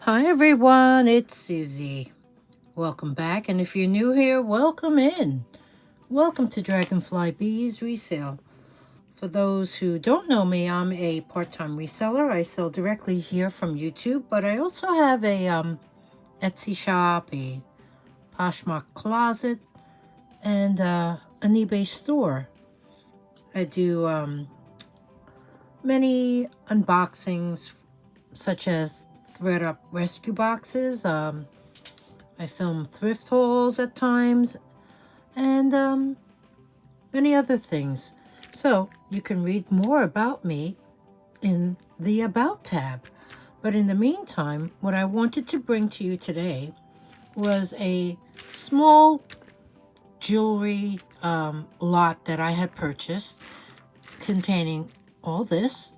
Hi everyone, it's Susie. Welcome back, and if you're new here, welcome in. Welcome to dragonflybeez Resale. For those who don't know me, I'm a part-time reseller. I sell directly here from YouTube, but I also have a Etsy shop, a Poshmark closet, and an eBay store. I do many unboxings, such as thread-up rescue boxes. I film thrift hauls at times, and many other things. So you can read more about me in the About tab. But in the meantime, what I wanted to bring to you today was a small jewelry lot that I had purchased containing all this.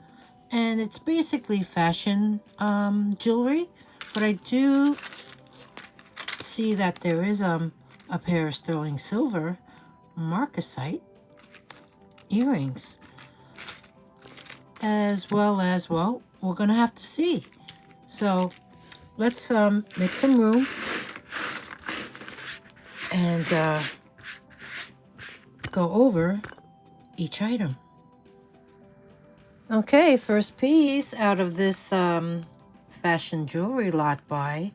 And it's basically fashion jewelry, but I do see that there is a pair of sterling silver marcasite earrings, as well as, well, we're gonna have to see. So let's make some room and go over each item. Okay, first piece out of this fashion jewelry lot buy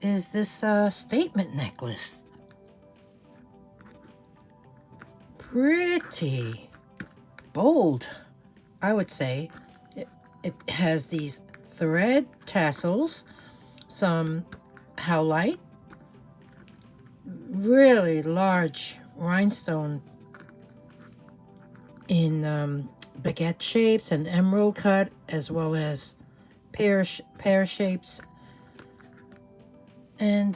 is this statement necklace. Pretty bold, I would say. It has these thread tassels, some howlite, really large rhinestone in baguette shapes and emerald cut, as well as pear shapes. And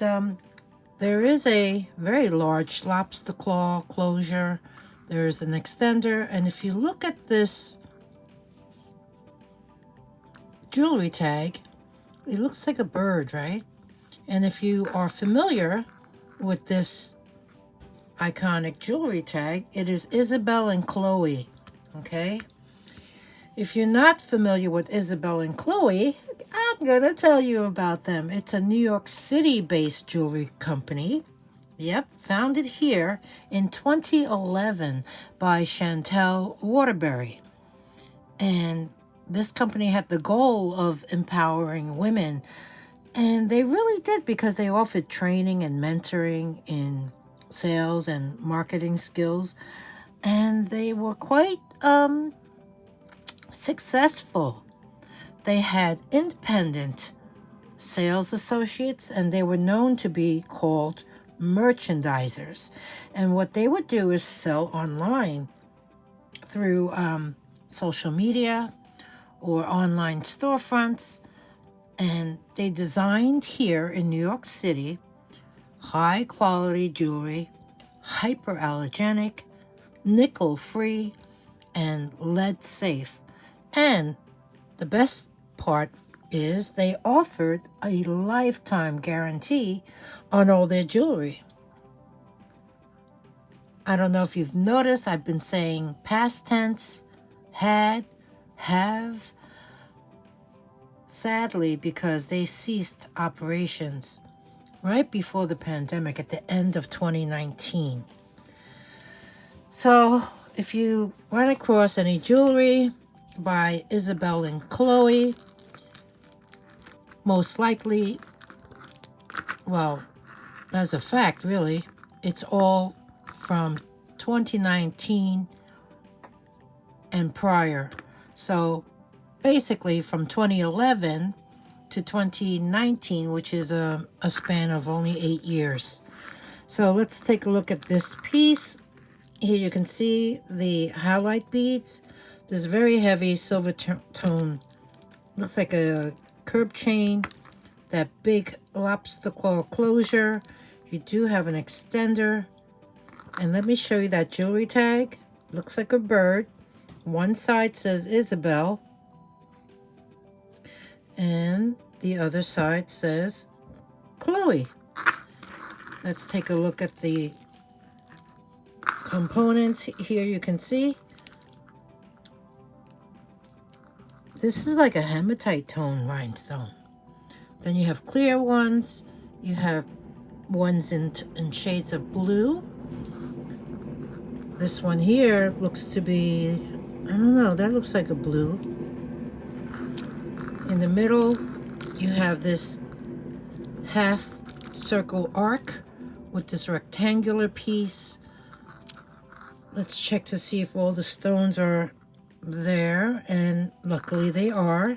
there is a very large lobster claw closure. There's an extender, and if you look at this jewelry tag, it looks like a bird, right? And if you are familiar with this iconic jewelry tag, it is Isabel and Chloe, okay? If you're not familiar with Isabel and Chloe, I'm gonna tell you about them. It's a New York City-based jewelry company. Yep, founded here in 2011 by Chantel Waterbury. And this company had the goal of empowering women. And they really did, because they offered training and mentoring in sales and marketing skills. And they were quite successful. They had independent sales associates, and they were known to be called merchandisers. And what they would do is sell online through social media or online storefronts. And they designed here in New York City high quality jewelry, hyperallergenic, nickel free, and lead safe. And the best part is they offered a lifetime guarantee on all their jewelry. I don't know if you've noticed, I've been saying past tense, had, have, sadly, because they ceased operations right before the pandemic at the end of 2019. So if you run across any jewelry by Isabel and Chloe, most likely, well, as a fact, really, it's all from 2019 and prior. So basically from 2011 to 2019, which is a span of only 8 years. So let's take a look at this piece. Here you can see the highlight beads. This very heavy silver tone, looks like a curb chain, that big lobster claw closure. You do have an extender. And let me show you that jewelry tag. Looks like a bird. One side says Isabel, and the other side says Chloe. Let's take a look at the components. Here you can see this is like a hematite tone rhinestone. Then you have clear ones. You have ones in shades of blue. This one here looks to be, I don't know, that looks like a blue. In the middle, you have this half circle arc with this rectangular piece. Let's check to see if all the stones are there, and luckily they are.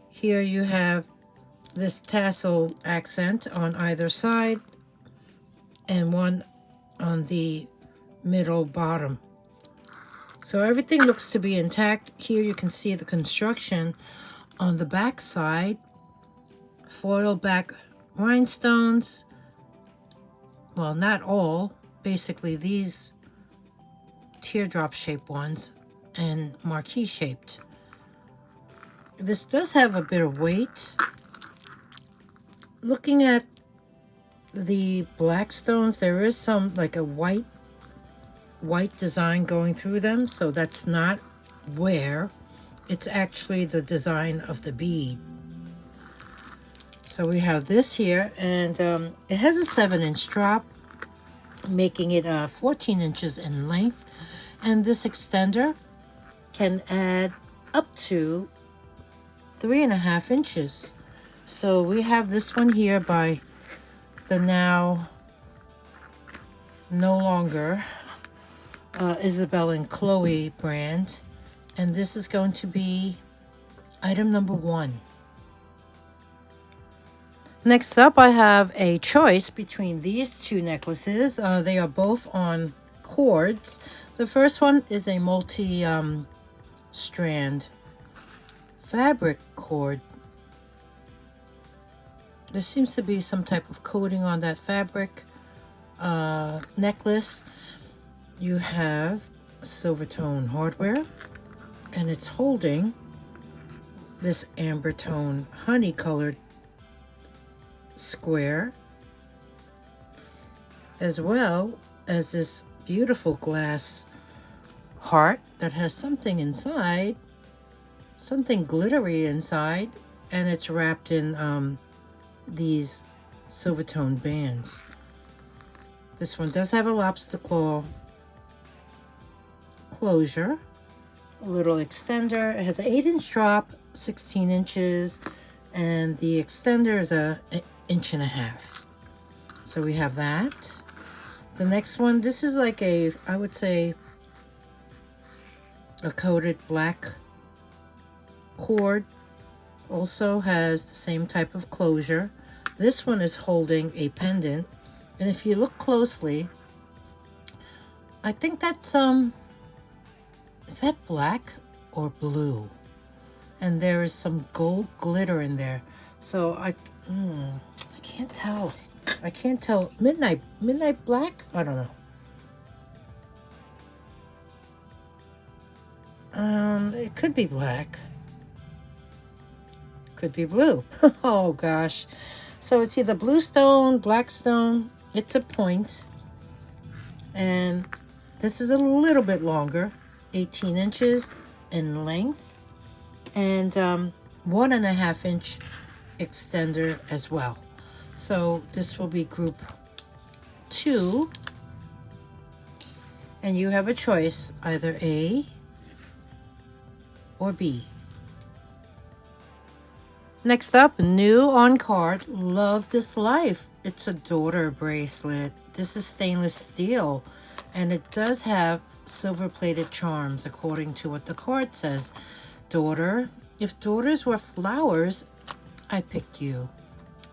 Here you have this tassel accent on either side and one on the middle bottom. So everything looks to be intact. Here you can see the construction on the back side. Foil back rhinestones. Well, not all. Basically these teardrop shaped ones and marquee shaped. This does have a bit of weight. Looking at the black stones, there is some like a white design going through them, so that's not wear. It's actually the design of the bead. So we have this here, and it has a 7-inch drop, making it 14 inches in length, and this extender can add up to 3.5 inches. So we have this one here by the now no longer Isabel and Chloe brand, and this is going to be item number 1. Next up, I have a choice between these two necklaces. They are both on cords. The first one is a multi-strand fabric cord. There seems to be some type of coating on that fabric necklace. You have silver tone hardware, and it's holding this amber tone honey colored square, as well as this beautiful glass heart that has something inside, something glittery inside, and it's wrapped in these silver tone bands. This one does have a lobster claw closure, a little extender. It has an 8-inch drop, 16 inches, and the extender is an 1.5 inches. So we have that. The next one, this is like a, I would say, a coated black cord. Also has the same type of closure. This one is holding a pendant, and if you look closely, I think that's is that black or blue? And there is some gold glitter in there. So I can't tell. I can't tell. Midnight black? I don't know. It could be black. Could be blue. Oh gosh. So it's either blue stone, black stone. It's a point. And this is a little bit longer, 18 inches in length, and 1.5 inch extender as well. So this will be group 2, and you have a choice, either A or B. Next up, new on card, Love This Life. It's a daughter bracelet. This is stainless steel, and it does have silver plated charms according to what the card says. Daughter, if daughters were flowers, I pick you.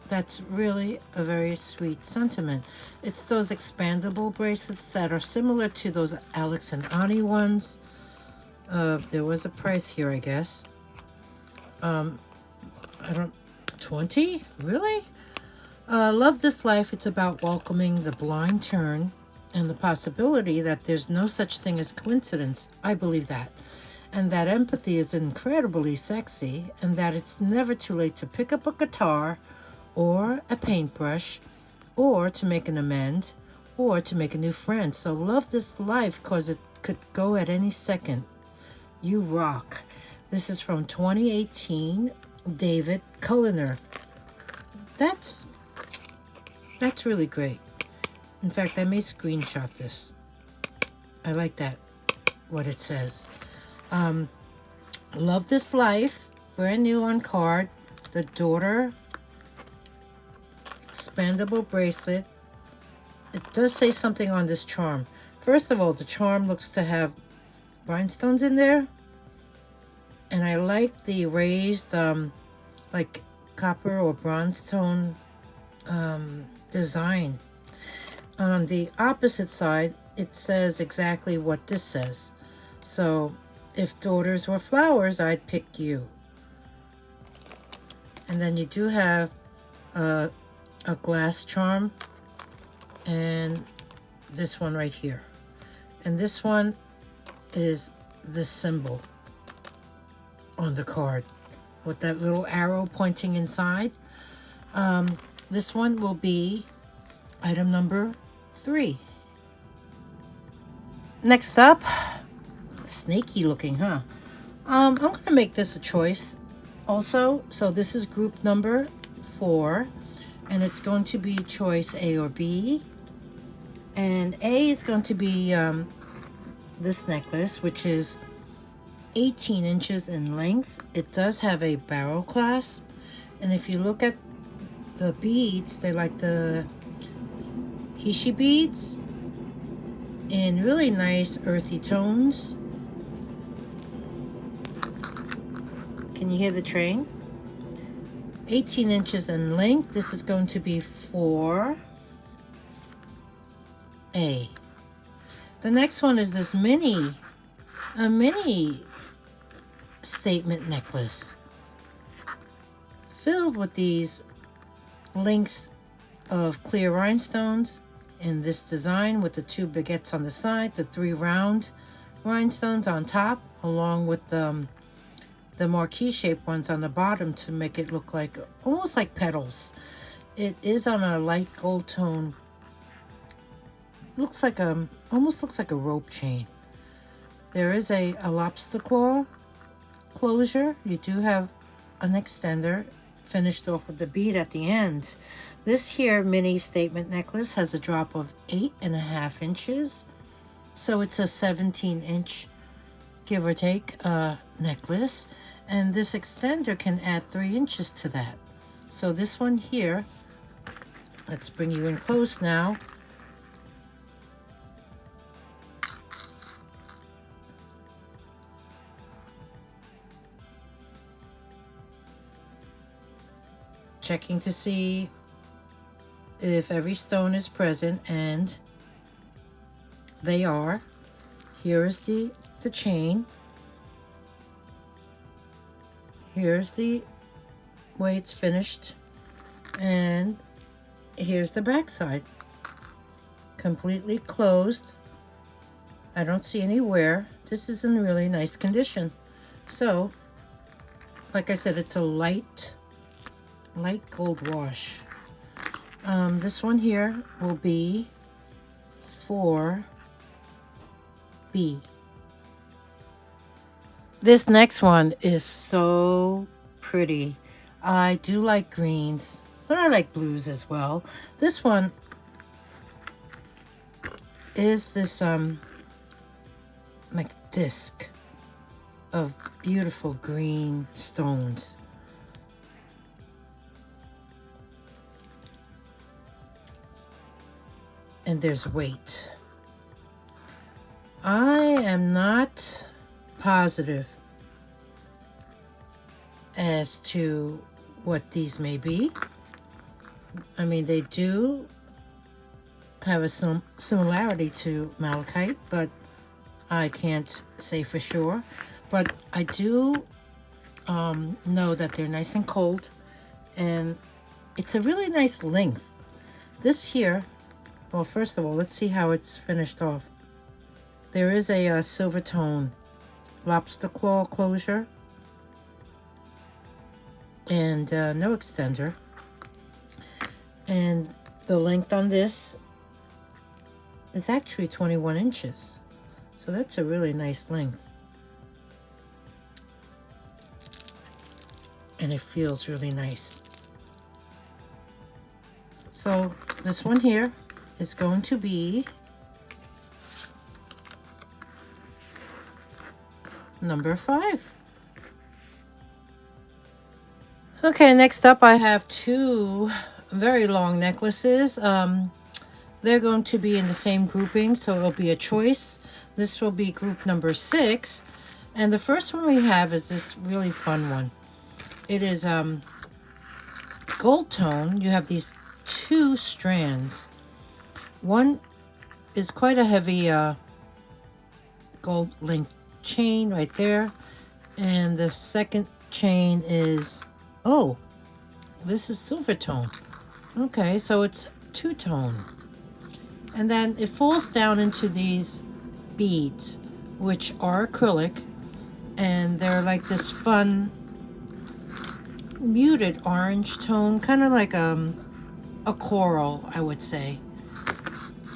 That's really a very sweet sentiment. It's those expandable bracelets that are similar to those Alex and Ani ones. There was a price here, I guess. 20? Really? Love This Life. It's about welcoming the blind turn and the possibility that there's no such thing as coincidence. I believe that. And that empathy is incredibly sexy, and that it's never too late to pick up a guitar or a paintbrush, or to make an amend, or to make a new friend. So love this life, because it could go at any second. You rock. This is from 2018, David Cullinan. that's really great. In fact, I may screenshot this. I like that, what it says. Love This Life, brand new on card. The Daughter expandable bracelet. It does say something on this charm. First of all, the charm looks to have rhinestones in there. And I like the raised, like copper or bronze tone design. On the opposite side, it says exactly what this says. So, if daughters were flowers, I'd pick you. And then you do have a glass charm. And this one right here. And this one is the symbol on the card with that little arrow pointing inside. This one will be item number 3. Next up, snaky looking, huh? I'm gonna make this a choice also. So this is group number 4, and it's going to be choice A or B. And A is going to be this necklace, which is 18 inches in length. It does have a barrel clasp, and if you look at the beads, they're like the Hishi beads in really nice earthy tones. Can you hear the train? 18 inches in length. This is going to be for A. The next one is this mini statement necklace filled with these links of clear rhinestones in this design with the 2 baguettes on the side, the 3 round rhinestones on top, along with the marquee shaped ones on the bottom to make it look like almost like petals. It is on a light gold tone. Looks like almost looks like a rope chain. There is a lobster claw closure. You do have an extender finished off with the bead at the end. This here mini statement necklace has a drop of 8.5 inches. So it's a 17-inch, give or take, necklace. And this extender can add 3 inches to that. So this one here, let's bring you in close now. Checking to see if every stone is present, and they are. Here is the chain. Here's the way it's finished, and here's the back side. Completely closed. I don't see any wear. This is in really nice condition. So, like I said, it's a light gold wash. This one here will be for B. This next one is so pretty. I do like greens, but I like blues as well. This one is this like disc of beautiful green stones. And there's weight. I am not positive as to what these may be. I mean, they do have a similarity to malachite, but I can't say for sure. But I do know that they're nice and cold, and it's a really nice length. This here, well, first of all, let's see how it's finished off. There is a silver tone lobster claw closure and no extender. And the length on this is actually 21 inches. So that's a really nice length. And it feels really nice. So this one here is going to be number 5. Okay, next up I have 2 very long necklaces. They're going to be in the same grouping, so it'll be a choice. This will be group number 6. And the first one we have is this really fun one. It is gold tone. You have these 2 strands. One is quite a heavy gold link chain right there. And the second chain is, oh, this is silver tone. Okay, so it's 2-tone. And then it falls down into these beads, which are acrylic, and they're like this fun muted orange tone, kind of like a coral, I would say.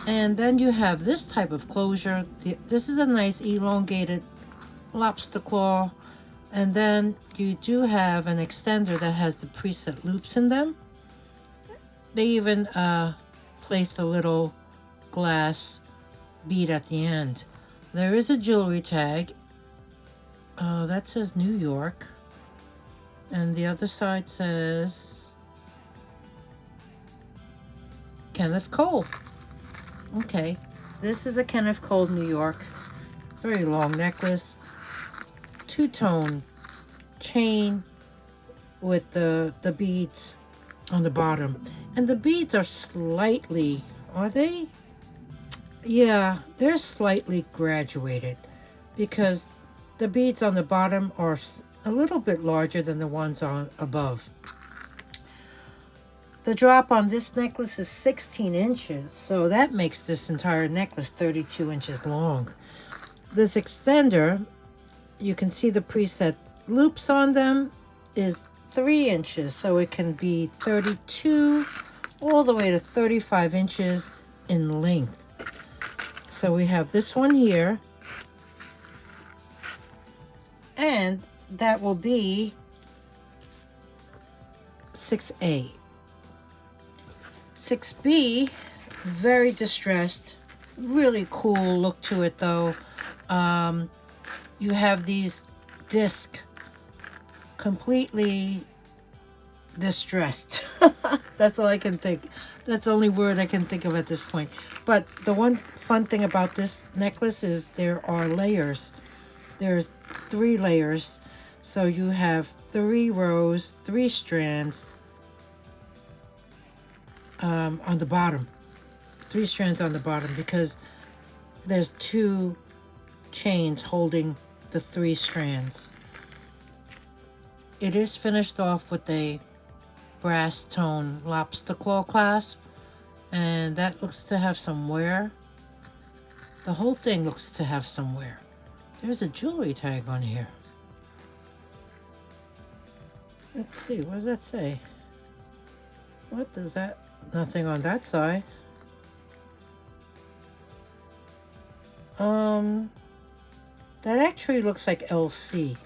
And then you have this type of closure. This is a nice elongated lobster claw. And then you do have an extender that has the preset loops in them. They even placed a little glass bead at the end. There is a jewelry tag that says New York, and the other side says Kenneth Cole. Okay, this is a Kenneth Cole New York, very long necklace, 2-tone chain with the beads on the bottom, and the beads are slightly, are they? Yeah, they're slightly graduated because the beads on the bottom are a little bit larger than the ones on above. The drop on this necklace is 16 inches, so that makes this entire necklace 32 inches long. This extender, you can see the preset loops on them, is 3 inches, so it can be 32 all the way to 35 inches in length. So we have this one here, and that will be 6A. 6B, very distressed, really cool look to it though. You have these disc completely distressed. That's all I can think. That's the only word I can think of at this point. But the one fun thing about this necklace is there are layers. There's 3 layers. So you have 3 rows, 3 strands on the bottom. 3 strands on the bottom because there's 2 chains holding the 3 strands. It is finished off with a brass tone lobster claw clasp, and that looks to have some wear. The whole thing looks to have some wear. There's a jewelry tag on here. Let's see, what does that say? What does that? Nothing on that side. That actually looks like LC.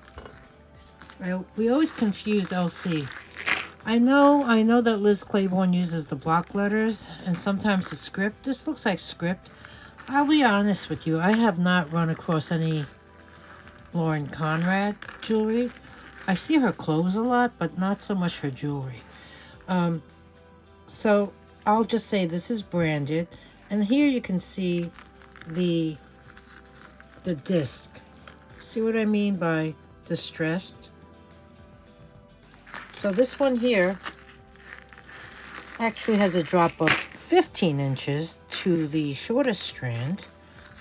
We always confuse LC. I know that Liz Claiborne uses the block letters and sometimes the script. This looks like script. I'll be honest with you, I have not run across any Lauren Conrad jewelry. I see her clothes a lot, but not so much her jewelry. So I'll just say this is branded, and here you can see the disc. See what I mean by distressed? So this one here actually has a drop of 15 inches to the shortest strand,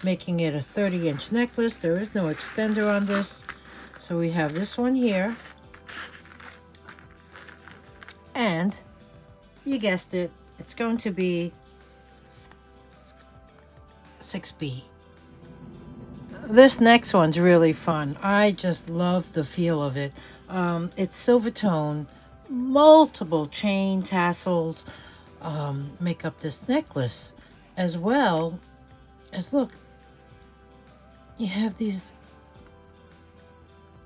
making it a 30-inch necklace. There is no extender on this. So we have this one here. And you guessed it, it's going to be 6B. This next one's really fun. I just love the feel of it. It's silver tone, multiple chain tassels make up this necklace, as well as, look, you have these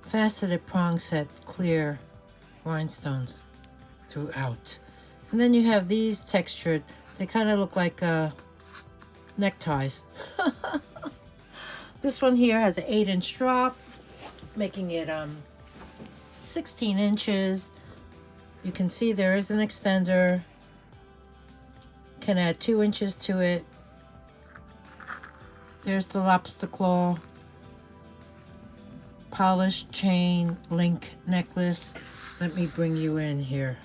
faceted prong set clear rhinestones throughout. And then you have these textured. They kind of look like neckties. This one here has an 8-inch drop, making it 16 inches. You can see there is an extender. Can add 2 inches to it. There's the lobster claw. Polished chain link necklace. Let me bring you in here.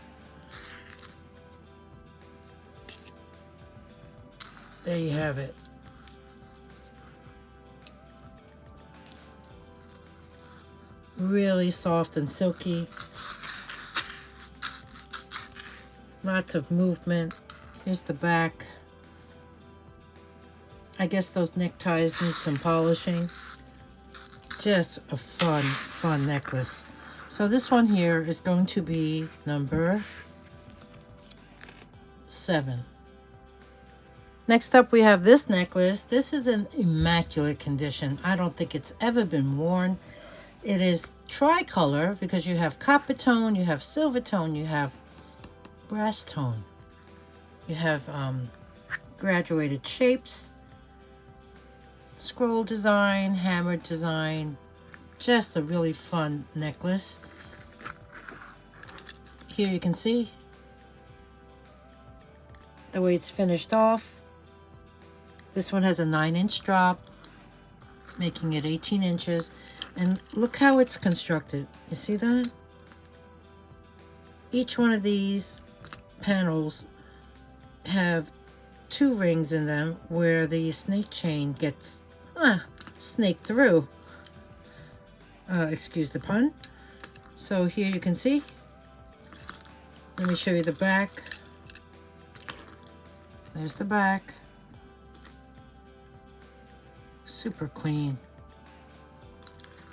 There you have it. Really soft and silky. Lots of movement. Here's the back. I guess those neckties need some polishing. Just a fun necklace. So this one here is going to be number 7. Next up we have this necklace. This is in immaculate condition. I don't think it's ever been worn. It is tricolor because you have copper tone, you have silver tone, you have brass tone. You have graduated shapes, scroll design, hammered design. Just a really fun necklace. Here you can see the way it's finished off. This one has a 9-inch drop, making it 18 inches. And look how it's constructed. You see that? Each one of these panels have 2 rings in them where the snake chain gets snaked through. Excuse the pun. So here you can see. Let me show you the back. There's the back. Super clean.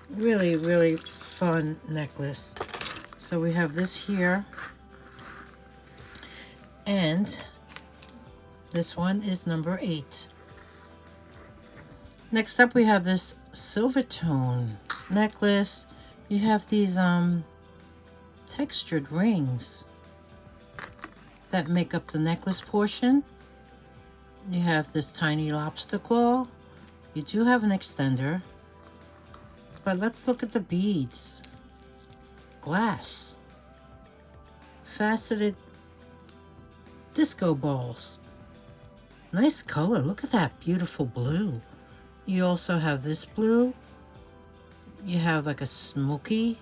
Really fun necklace. So we have this here. And this one is number 8. Next up we have this silver tone necklace. You have these textured rings that make up the necklace portion. You have this tiny lobster claw. You do have an extender. But let's look at the beads. Glass. Faceted disco balls. Nice color. Look at that beautiful blue. You also have this blue. You have like a smoky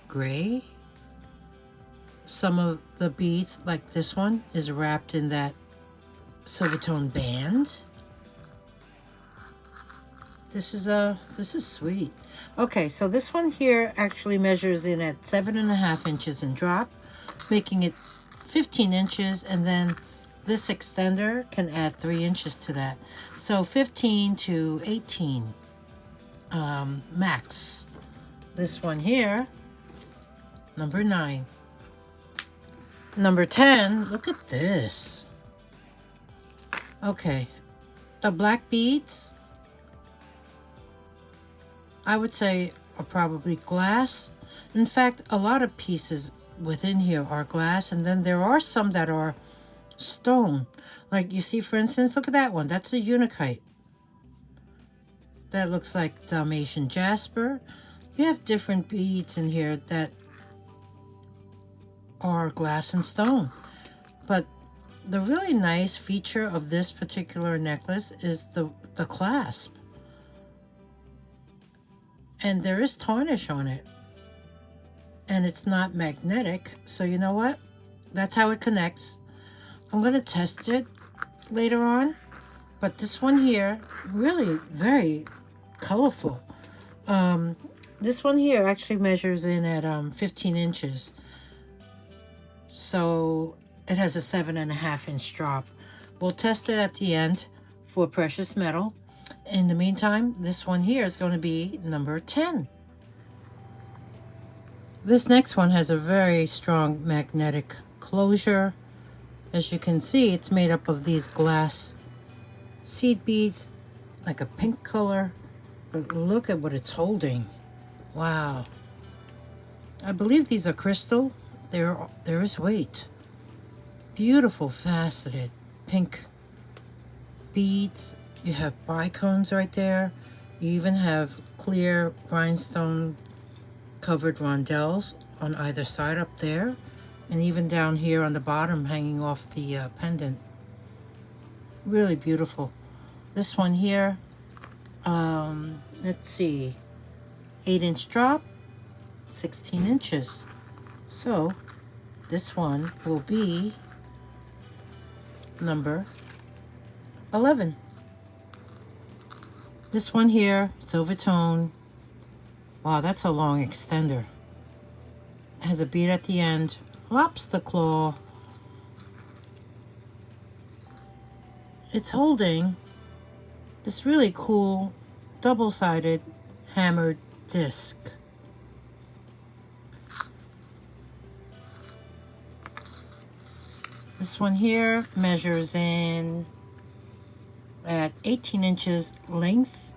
gray. Some of the beads, like this one, is wrapped in that silver tone band. This is sweet. Okay, so this one here actually measures in at 7.5 inches in drop, making it 15 inches, and then this extender can add 3 inches to that. So 15 to 18 max. This one here, number 9. Number 10, look at this. Okay, the black beads, I would say, are probably glass. In fact, a lot of pieces within here are glass, and then there are some that are stone. Like you see, for instance, look at that one. That's a unikite. That looks like Dalmatian jasper. You have different beads in here that are glass and stone. But the really nice feature of this particular necklace is the clasp. And there is tarnish on it. And it's not magnetic. So you know what? That's how it connects. I'm going to test it later on. But this one here, really very colorful. This one here actually measures in at 15 inches. So it has a 7.5 inch drop. We'll test it at the end for precious metal. In the meantime, this one here is going to be number 10. This next one has a very strong magnetic closure. As you can see, it's made up of these glass seed beads, like a pink color. But look at what it's holding. Wow. I believe these are crystal. There is weight. Beautiful faceted pink beads. You have bicones right there. You even have clear rhinestone covered rondelles on either side up there, and even down here on the bottom hanging off the pendant. Really beautiful. This one here, let's see, 8-inch drop, 16 inches. So this one will be number 11. This one here, silver tone. Wow, that's a long extender. Has a bead at the end, lobster claw. It's holding this really cool double-sided hammered disc. This one here measures in at 18 inches length,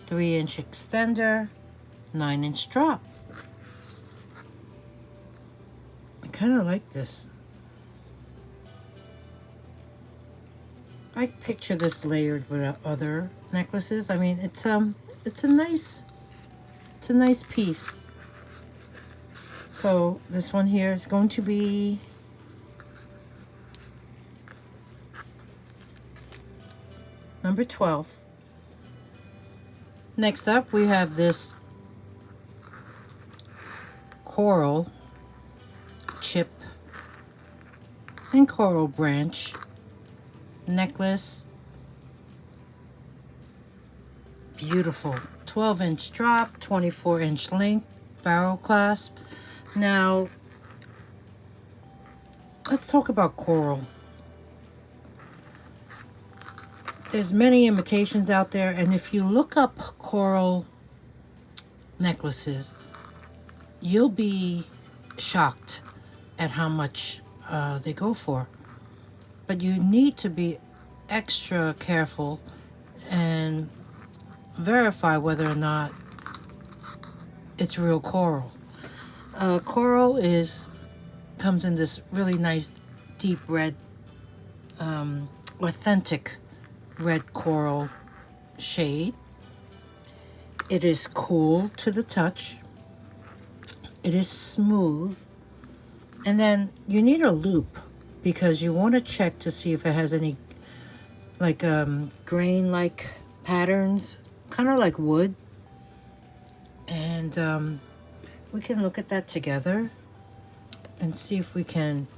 3-inch extender, 9-inch drop. I kind of like this. I picture this layered with other necklaces. I mean, it's a nice piece. So this one here is going to be number 12. Next up, we have this coral chip and coral branch necklace. Beautiful. 12-inch drop, 24-inch length, barrel clasp. Now, let's talk about coral. There's many imitations out there, and if you look up coral necklaces, you'll be shocked at how much they go for. But you need to be extra careful and verify whether or not it's real coral. Coral comes in this really nice deep red, authentic red coral shade. It is cool to the touch. It is smooth. And then you need a loupe because you want to check to see if it has any like grain-like patterns, kind of like wood. And we can look at that together and see if we can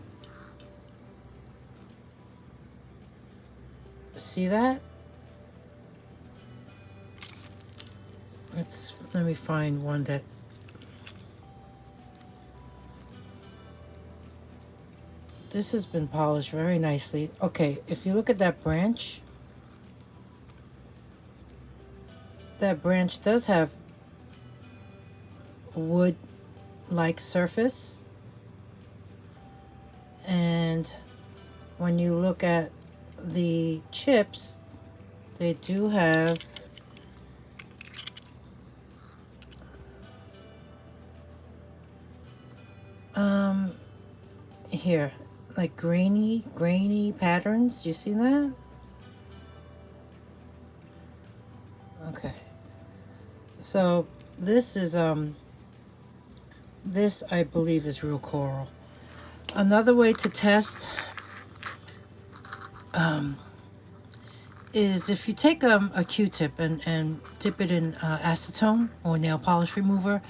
see that. Let me find one that this has been polished very nicely. Okay, if you look at that branch does have wood-like surface, and when you look at the chips, they do have here like grainy patterns. Do you see that? Okay, so this is this I believe is real coral. Another way to test is if you take a Q-tip and dip it in acetone or nail polish remover,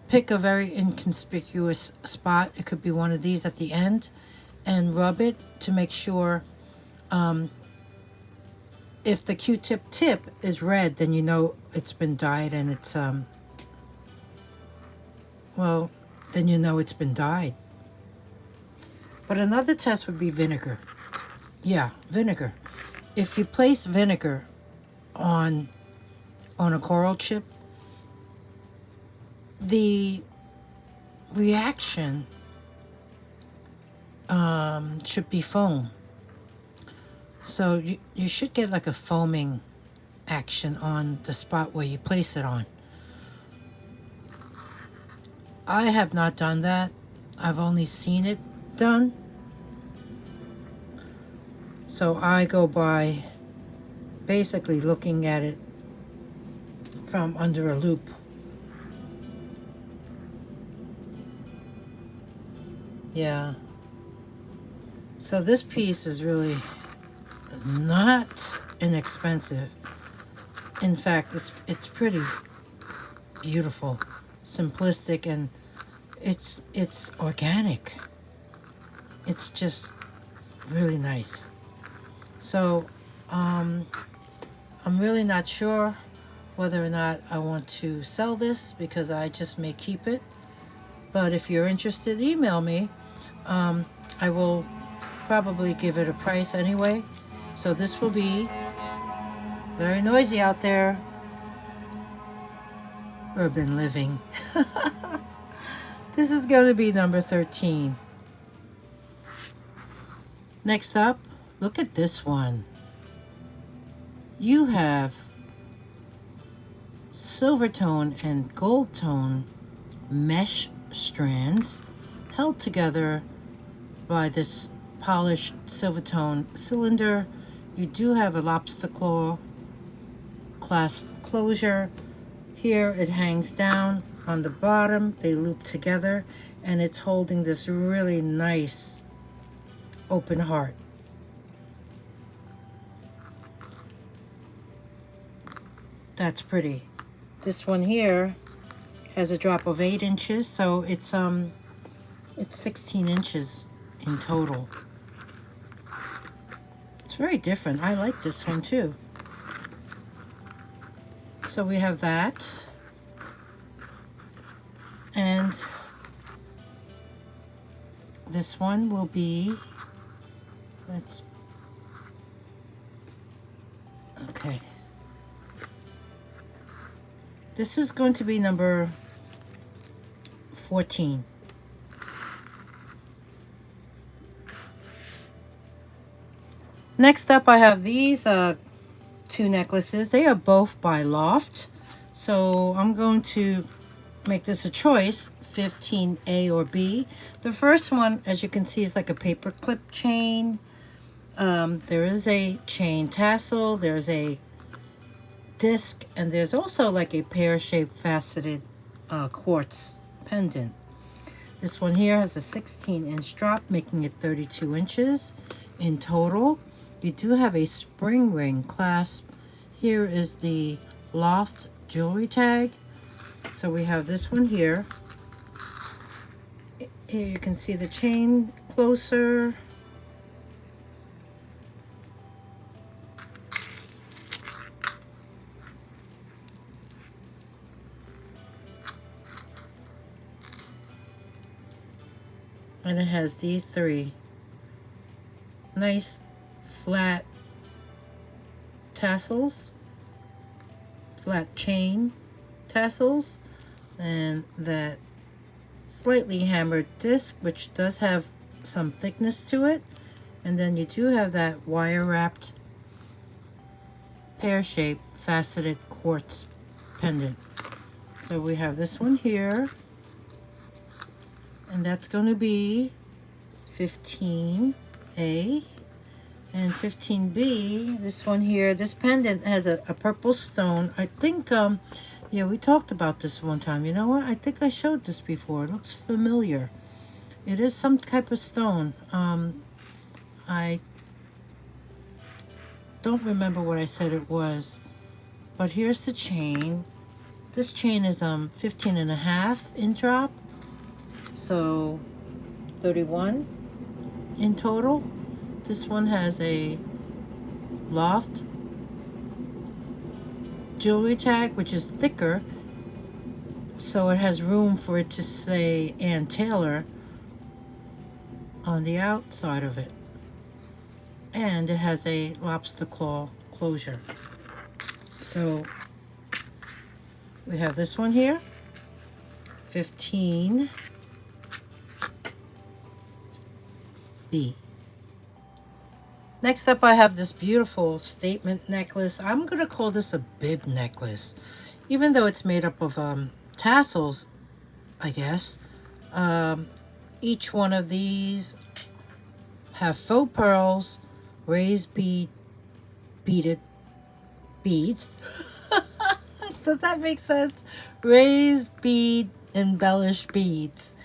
pick a very inconspicuous spot. It could be one of these at the end, and rub it to make sure if the Q-tip tip is red, then you know it's been dyed, and it's well, then you know it's been dyed. But another test would be vinegar. Yeah, vinegar. If you place vinegar on a coral chip, the reaction should be foam. So you should get like a foaming action on the spot where you place it on. I have not done that. I've only seen it done. So I go by basically looking at it from under a loupe. Yeah. So this piece is really not inexpensive. In fact, it's pretty beautiful, simplistic, and it's organic. It's just really nice. So I'm really not sure whether or not I want to sell this, because I just may keep it. But if you're interested, email me. I will probably give it a price anyway. So this will be very noisy out there. Urban living. This is going to be number 13. Next up, look at this one. You have silver tone and gold tone mesh strands held together by this polished silver tone cylinder. You do have a lobster claw clasp closure. Here it hangs down on the bottom. They loop together, and it's holding this really nice open heart. That's pretty. This one here has a drop of 8 inches, so it's 16 inches in total. It's very different. I like this one too. So we have that, and this one will be, okay. This is going to be number 14. Next up, I have these two necklaces. They are both by Loft. So I'm going to make this a choice, 15A or B. The first one, as you can see, is like a paper clip chain. There is a chain tassel. There's a disc, and there's also like a pear-shaped faceted quartz pendant. This one here has a 16-inch drop, making it 32 inches in total. You do have a spring ring clasp. Here is the Loft jewelry tag. So we have this one here. Here you can see the chain closer. And it has these three nice flat tassels, flat chain tassels, and that slightly hammered disc, which does have some thickness to it. And then you do have that wire wrapped pear-shaped faceted quartz pendant. So we have this one here, and that's going to be 15A. And 15B, this one here, this pendant has a purple stone. I think, yeah, we talked about this one time. You know what? I think I showed this before. It looks familiar. It is some type of stone. I don't remember what I said it was. But here's the chain. This chain is 15.5 in drop. So 31 in total. This one has a Loft jewelry tag, which is thicker, so it has room for it to say Ann Taylor on the outside of it. And it has a lobster claw closure. So we have this one here, 15B. Next up, I have this beautiful statement necklace. I'm going to call this a bib necklace, even though it's made up of tassels, I guess. Each one of these have faux pearls raised beaded beads. Does that make sense? Raised bead embellished beads.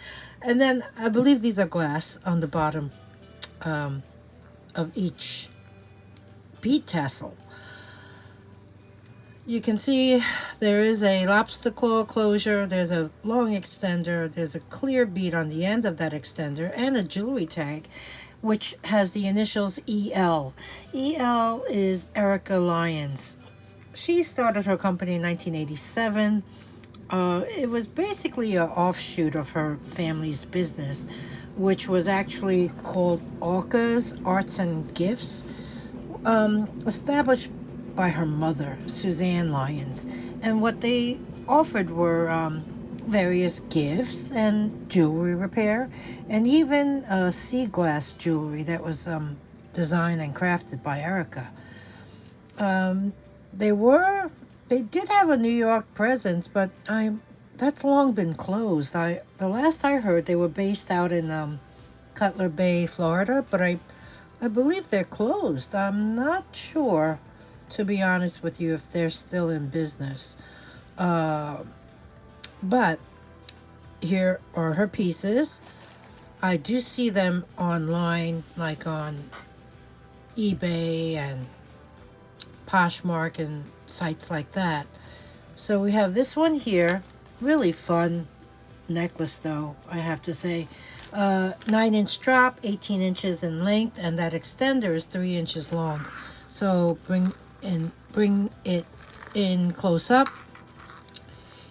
And then I believe these are glass on the bottom of each bead tassel. You can see there is a lobster claw closure, there's a long extender, there's a clear bead on the end of that extender, and a jewelry tag, which has the initials EL. EL is Erica Lyons. She started her company in 1987. It was basically an offshoot of her family's business, which was actually called Orca's Arts and Gifts, established by her mother, Suzanne Lyons. And what they offered were various gifts and jewelry repair, and even sea glass jewelry that was designed and crafted by Erica. They did have a New York presence, but that's long been closed. The last I heard, they were based out in Cutler Bay, Florida, but I believe they're closed. I'm not sure, to be honest with you, if they're still in business. But here are her pieces. I do see them online, like on eBay and Poshmark and sites like that. So we have this one here. Really fun necklace, though, I have to say. 9-inch drop, 18 inches in length, and that extender is 3 inches long. So bring it in close up.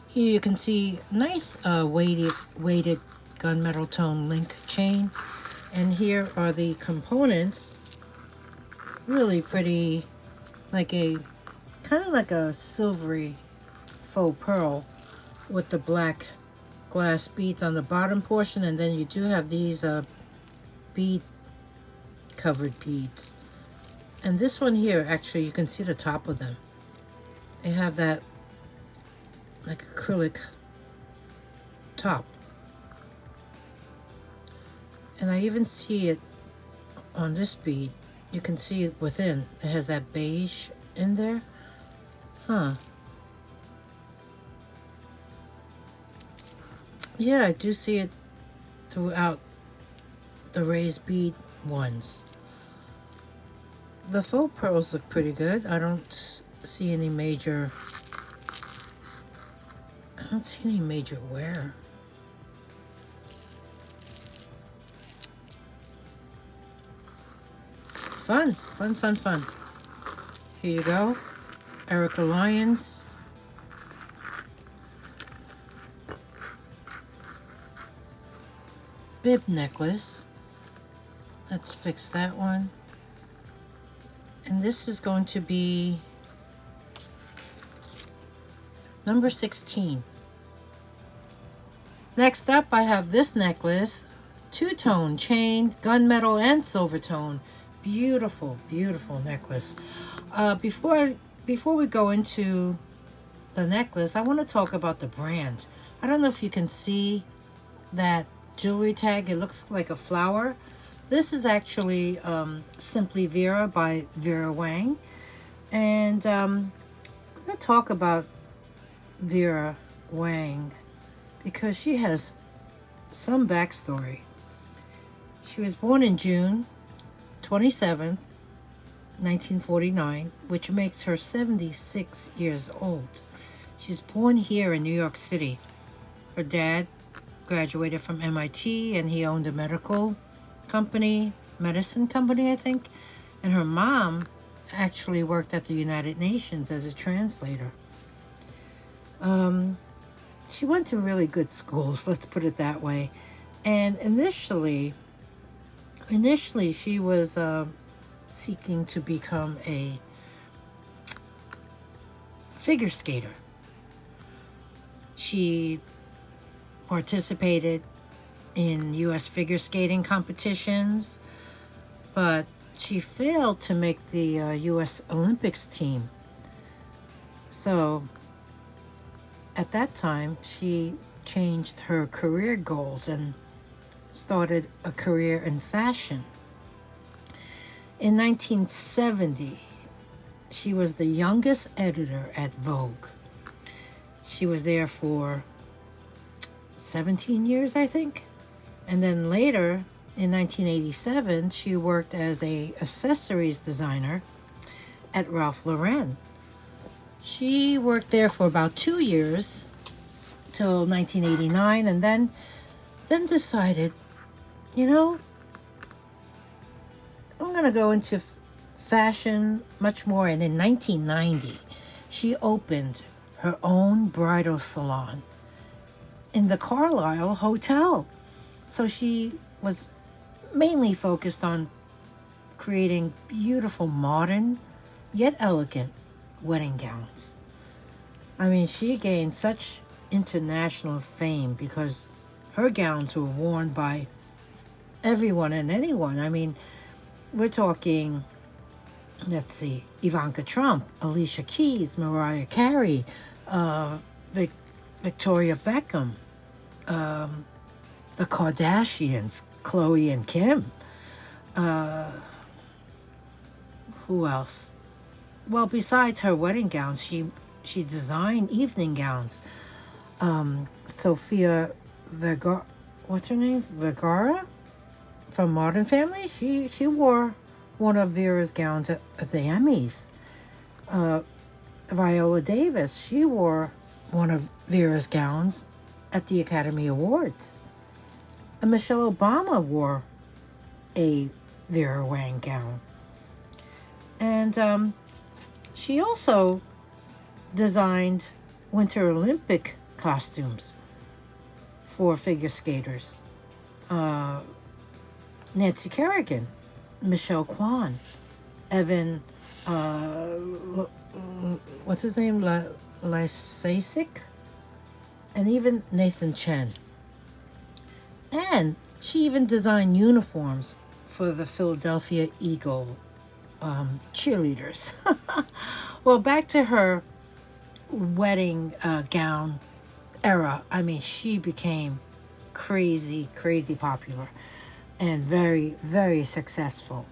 Here you can see nice weighted gunmetal tone link chain, and here are the components. Really pretty, kind of like a silvery faux pearl with the black glass beads on the bottom portion, and then you do have these bead covered beads. And this one here, actually, you can see the top of them. They have that like acrylic top. And I even see it on this bead. You can see it within. It has that beige in there. Huh. Yeah, I do see it throughout the raised bead ones. The faux pearls look pretty good. I don't see any major wear. Fun. Here you go. Erica Lyons. Bib necklace. Let's fix that one. And this is going to be number 16. Next up, I have this necklace. Two-tone chain, gunmetal and silver tone. Beautiful, beautiful necklace. Before we go into the necklace, I want to talk about the brand. I don't know if you can see that jewelry tag. It looks like a flower. This is actually Simply Vera by Vera Wang. And I'm going to talk about Vera Wang because she has some backstory. She was born in June 27th, 1949, which makes her 76 years old. She's born here in New York City. Her dad graduated from MIT, and he owned a medicine company, I think. And her mom actually worked at the United Nations as a translator. She went to really good schools, let's put it that way. And initially she was seeking to become a figure skater. She participated in U.S. figure skating competitions, but she failed to make the U.S. Olympics team. So at that time, she changed her career goals and started a career in fashion. In 1970, she was the youngest editor at Vogue. She was there for 17 years, I think. And then later, in 1987, she worked as a accessories designer at Ralph Lauren. She worked there for about 2 years till 1989, and then decided, you know, I'm going to go into fashion much more. And in 1990, she opened her own bridal salon in the Carlisle Hotel. So she was mainly focused on creating beautiful, modern, yet elegant wedding gowns. I mean, she gained such international fame because her gowns were worn by everyone and anyone. I mean, we're talking, let's see, Ivanka Trump, Alicia Keys, Mariah Carey, Victoria Beckham, the Kardashians, Khloe and Kim. Who else? Well, besides her wedding gowns, she designed evening gowns. Sophia Vergara, what's her name? Vergara? From Modern Family? She wore one of Vera's gowns at the Emmys. Viola Davis, she wore one of Vera's gowns at the Academy Awards. And Michelle Obama wore a Vera Wang gown. And she also designed Winter Olympic costumes for figure skaters. Nancy Kerrigan, Michelle Kwan, Evan, what's his name, Lysacek, and even Nathan Chen. And she even designed uniforms for the Philadelphia Eagle cheerleaders. Well, back to her wedding gown era. I mean, she became crazy popular and very, very successful.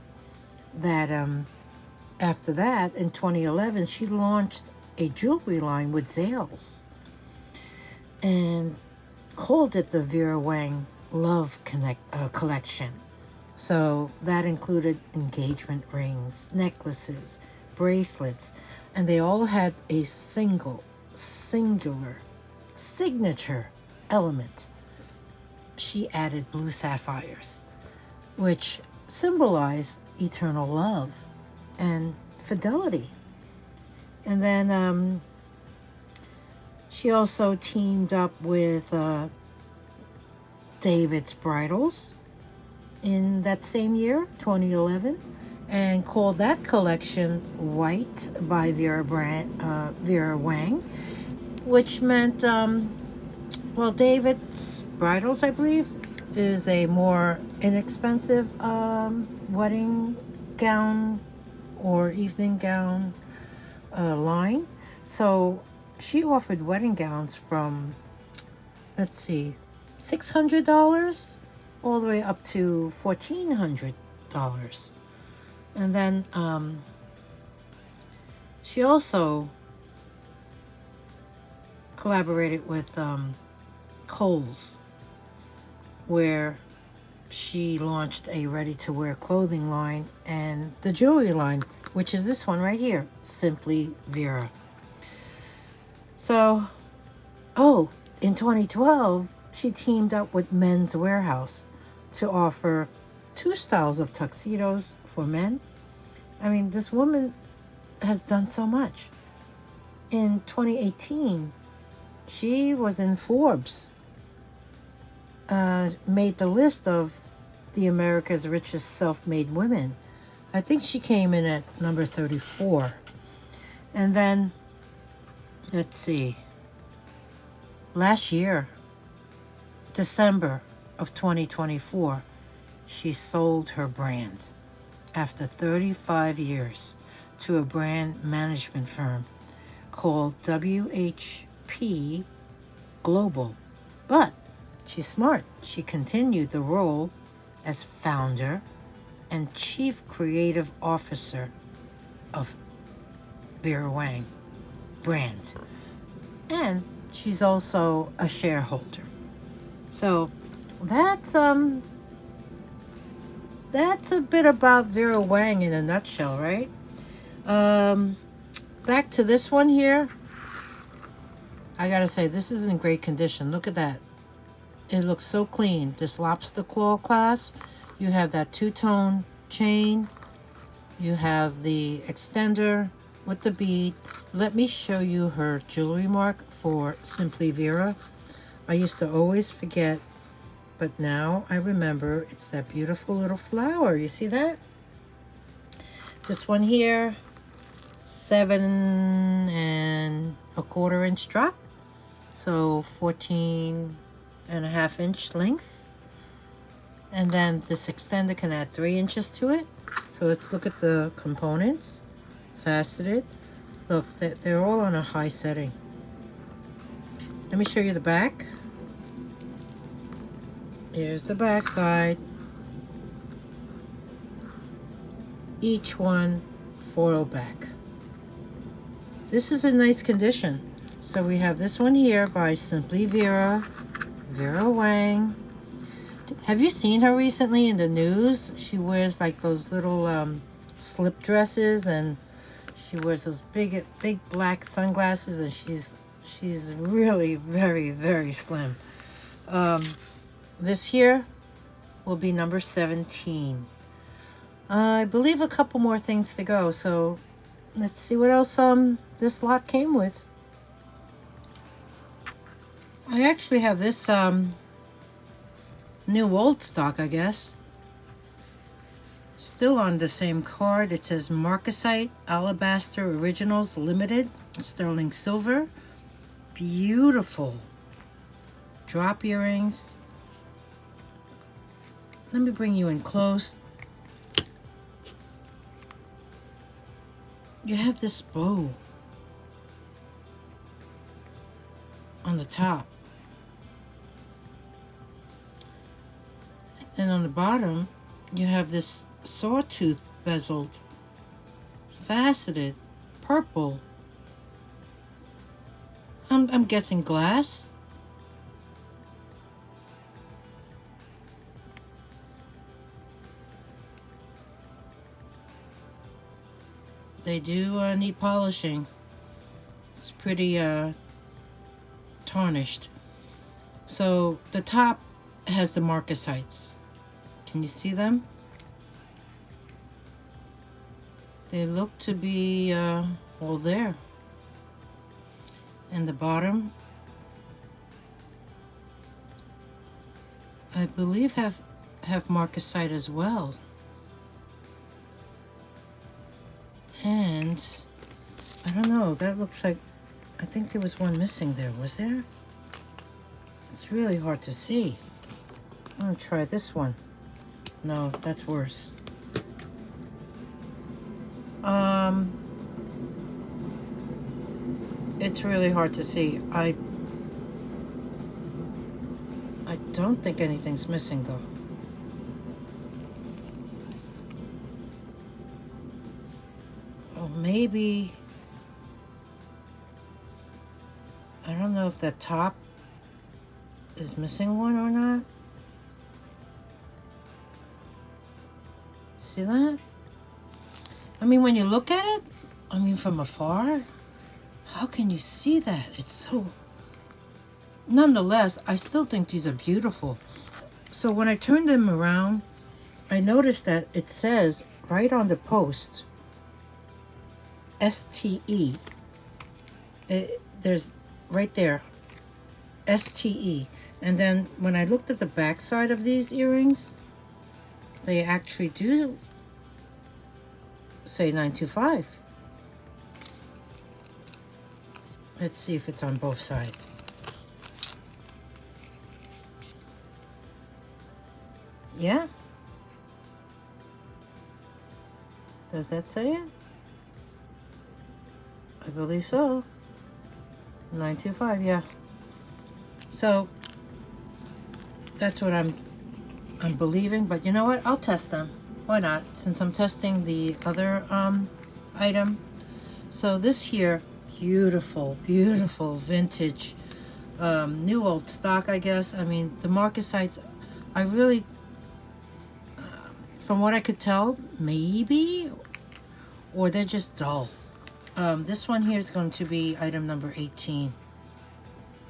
That after that, in 2011, she launched a jewelry line with Zales and called it the Vera Wang Love Collection. So that included engagement rings, necklaces, bracelets, and they all had a singular signature element. She added blue sapphires, which symbolize eternal love and fidelity. And then she also teamed up with David's Bridals in that same year, 2011, and called that collection White by Vera Wang, which meant, well, David's Bridals, I believe, is a more inexpensive wedding gown or evening gown line. So she offered wedding gowns from, let's see, $600 all the way up to $1,400. And then she also collaborated with Kohl's, where she launched a ready-to-wear clothing line and the jewelry line, which is this one right here, Simply Vera. So, in 2012, she teamed up with Men's Warehouse to offer 2 styles of tuxedos for men. I mean, this woman has done so much. In 2018, she was in Forbes, made the list of the America's richest self-made women. I think she came in at number 34. And then, let's see, last year, December of 2024, she sold her brand after 35 years to a brand management firm called WHP Global. But she's smart. She continued the role as founder and Chief Creative Officer of Vera Wang brand. And she's also a shareholder. So that's a bit about Vera Wang in a nutshell, right? Back to this one here. I gotta say, this is in great condition. Look at that. It looks so clean. This lobster claw clasp. You have that two-tone chain. You have the extender with the bead. Let me show you her jewelry mark for Simply Vera. I used to always forget, but now I remember. It's that beautiful little flower. You see that? This one here, 7¼ inch drop. So 14½ inch length. And then this extender can add 3 inches to it. So let's look at the components. Faceted. Look, they're all on a high setting. Let me show you the back. Here's the back side. Each one foil back. This is in nice condition. So we have this one here by Simply Vera, Vera Wang. Have you seen her recently in the news? She wears like those little slip dresses, and she wears those big black sunglasses, and she's really very, very slim. This here will be number 17. I believe a couple more things to go, so let's see what else this lot came with. I actually have this new old stock, I guess. Still on the same card. It says Marcasite Alabaster Originals Limited, sterling silver. Beautiful drop earrings. Let me bring you in close. You have this bow on the top. And on the bottom, you have this sawtooth bezeled, faceted, purple. I'm guessing glass. They do need polishing. It's pretty tarnished. So the top has the Marcasites. Can you see them? They look to be all there. And the bottom, I believe have Marcasite as well. And I don't know, that looks like, I think there was one missing there, was there? It's really hard to see. I'm gonna try this one. No, that's worse. It's really hard to see. I don't think anything's missing though. Oh, maybe, I don't know if the top is missing one or not. See that? I mean, when you look at it, I mean, from afar, how can you see that? It's so... Nonetheless, I still think these are beautiful. So when I turned them around, I noticed that it says right on the post, STE. There's right there, STE. And then when I looked at the back side of these earrings, they actually do say 925. Let's see if it's on both sides. Yeah. Does that say it? I believe so. 925, yeah. So that's what I'm believing, but you know what? I'll test them. Why not? Since I'm testing the other item. So this here, beautiful, beautiful vintage, new old stock, I guess. I mean, the Moissanites, I really, from what I could tell, maybe, or they're just dull. This one here is going to be item number 18.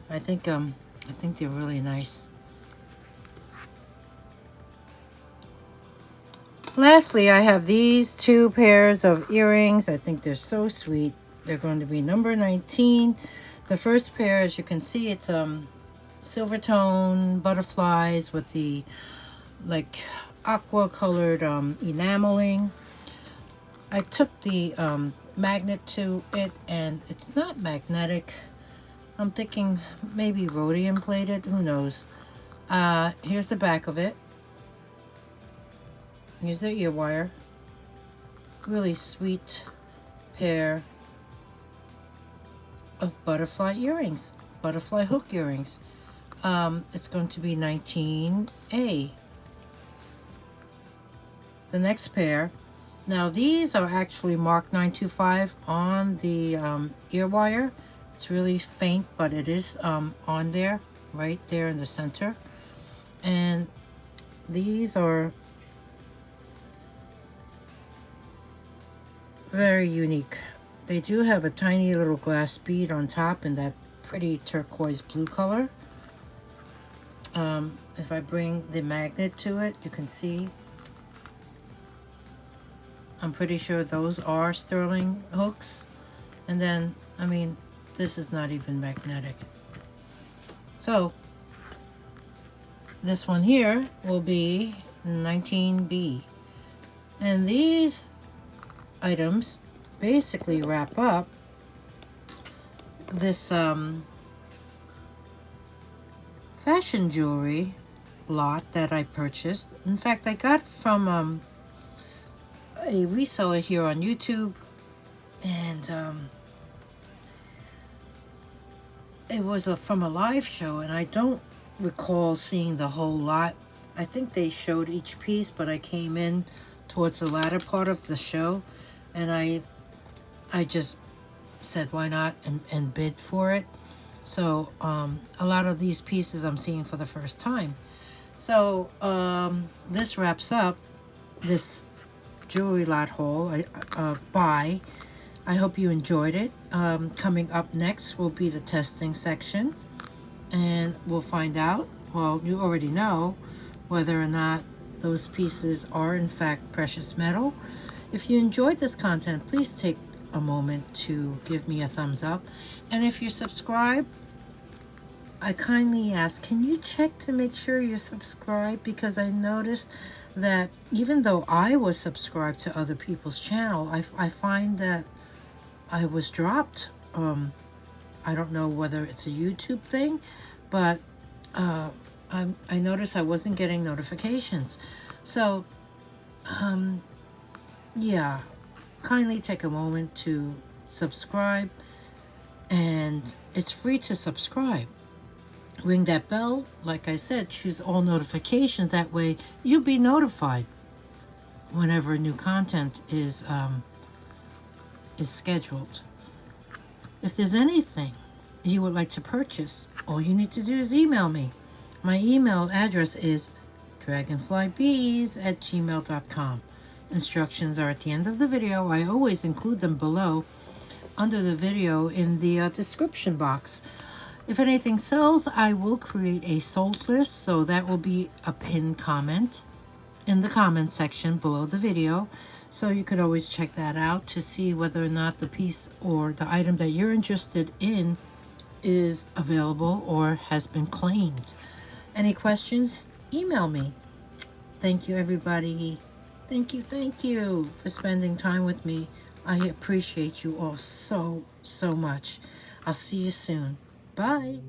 I think they're really nice. Lastly, I have these two pairs of earrings. I think they're so sweet. They're going to be number 19. The first pair, as you can see, it's silver tone butterflies with the like aqua colored enameling. I took the magnet to it and it's not magnetic. I'm thinking maybe rhodium plated, who knows. Here's the back of it. Here's the ear wire. Really sweet pair of butterfly earrings, butterfly hook earrings. It's going to be 19A. The next pair. Now these are actually marked 925 on the ear wire. It's really faint, but it is on there, right there in the center. And these are very unique. They do have a tiny little glass bead on top in that pretty turquoise blue color. If I bring the magnet to it, you can see. I'm pretty sure those are sterling hooks. And then, I mean, this is not even magnetic. So, this one here will be 19B. And these items basically wrap up this fashion jewelry lot that I purchased. In fact, I got it from a reseller here on YouTube, and it was from a live show, and I don't recall seeing the whole lot. I think they showed each piece, but I came in towards the latter part of the show, and I just said why not and bid for it. So a lot of these pieces I'm seeing for the first time. So this wraps up this jewelry lot haul buy. I hope you enjoyed it. Coming up next will be the testing section, and we'll find out, well, you already know, whether or not those pieces are in fact precious metal. If you enjoyed this content, please take a moment to give me a thumbs up. And if you're subscribed, I kindly ask, can you check to make sure you're subscribed? Because I noticed that even though I was subscribed to other people's channel, I find that I was dropped. I don't know whether it's a YouTube thing, but I noticed I wasn't getting notifications. So yeah, kindly take a moment to subscribe, and it's free to subscribe. Ring that bell. Like I said, choose all notifications. That way you'll be notified whenever new content is scheduled. If there's anything you would like to purchase, all you need to do is email me. My email address is dragonflybeez@gmail.com. Instructions are at the end of the video. I always include them below under the video in the description box. If anything sells, I will create a sold list, so that will be a pinned comment in the comment section below the video. So you could always check that out to see whether or not the piece or the item that you're interested in is available or has been claimed. Any questions? Email me. Thank you, everybody. Thank you for spending time with me. I appreciate you all so much. I'll see you soon. Bye.